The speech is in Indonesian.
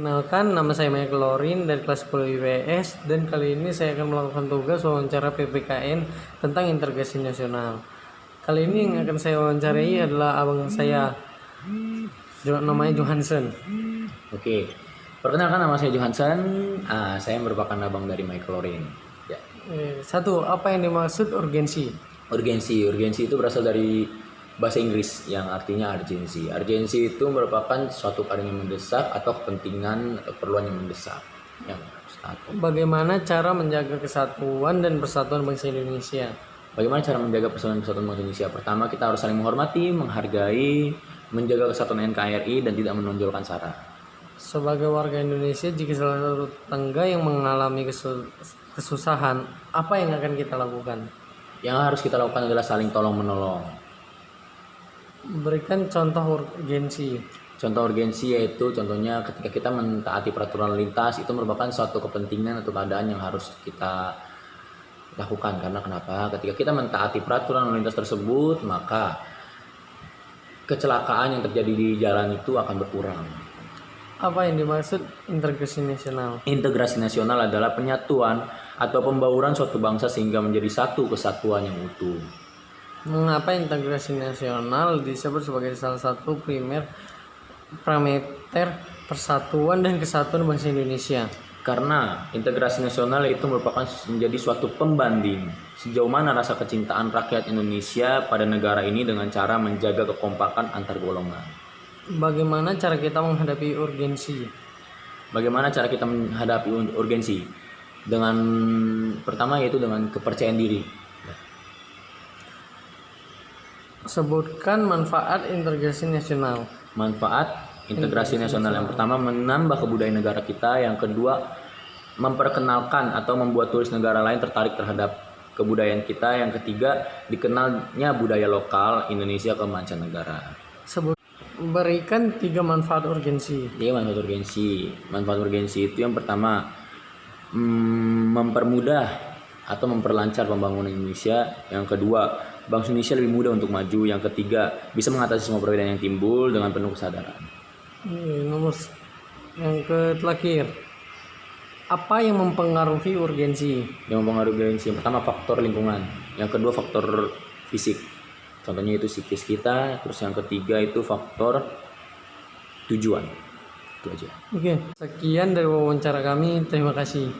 Perkenalkan, nama saya Michael Lorin dari kelas 10 IPS dan kali ini saya akan melakukan tugas wawancara PPKN tentang integrasi nasional. Kali ini yang akan saya wawancarai adalah abang saya, namanya Johansen. Oke, perkenalkan nama saya Johansen. Saya merupakan abang dari Michael Lorin. Ya. Satu, apa yang dimaksud urgensi? Urgensi itu berasal dari bahasa Inggris yang artinya urgensi. Urgensi itu merupakan suatu keadaan yang mendesak atau kepentingan atau keperluan yang mendesak. Yang satu. Bagaimana cara menjaga kesatuan dan persatuan bangsa Indonesia? Bagaimana cara menjaga persatuan bangsa Indonesia? Pertama, kita harus saling menghormati, menghargai, menjaga kesatuan NKRI dan tidak menonjolkan SARA. Sebagai warga Indonesia, jika salah satu tetangga yang mengalami kesusahan, apa yang akan kita lakukan? Yang harus kita lakukan adalah saling tolong-menolong. Berikan contoh urgensi. Contoh urgensi yaitu contohnya ketika kita mentaati peraturan lalu lintas, itu merupakan suatu kepentingan atau keadaan yang harus kita lakukan. Karena kenapa? Ketika kita mentaati peraturan lalu lintas tersebut, maka kecelakaan yang terjadi di jalan itu akan berkurang. Apa yang dimaksud integrasi nasional? Integrasi nasional adalah penyatuan atau pembauran suatu bangsa sehingga menjadi satu kesatuan yang utuh. Mengapa integrasi nasional disebut sebagai salah satu parameter persatuan dan kesatuan bangsa Indonesia? Karena integrasi nasional itu merupakan menjadi suatu pembanding sejauh mana rasa kecintaan rakyat Indonesia pada negara ini dengan cara menjaga kekompakan antar golongan. Bagaimana cara kita menghadapi urgensi? Bagaimana cara kita menghadapi urgensi? Dengan pertama yaitu dengan kepercayaan diri. Sebutkan manfaat integrasi nasional. Manfaat integrasi nasional yang pertama menambah kebudayaan negara kita, yang kedua memperkenalkan atau membuat turis negara lain tertarik terhadap kebudayaan kita, yang ketiga dikenalnya budaya lokal Indonesia ke mancanegara. Berikan 3 manfaat urgensi. Manfaat urgensi itu yang pertama mempermudah atau memperlancar pembangunan Indonesia, yang kedua bangsa Indonesia lebih mudah untuk maju, yang ketiga bisa mengatasi semua perbedaan yang timbul dengan penuh kesadaran. Nomor yang terakhir, apa yang mempengaruhi urgensi? Yang mempengaruhi urgensi yang pertama faktor lingkungan, yang kedua faktor fisik, contohnya itu psikis kita, terus yang ketiga itu faktor tujuan. Itu aja. Oke, sekian dari wawancara kami, terima kasih.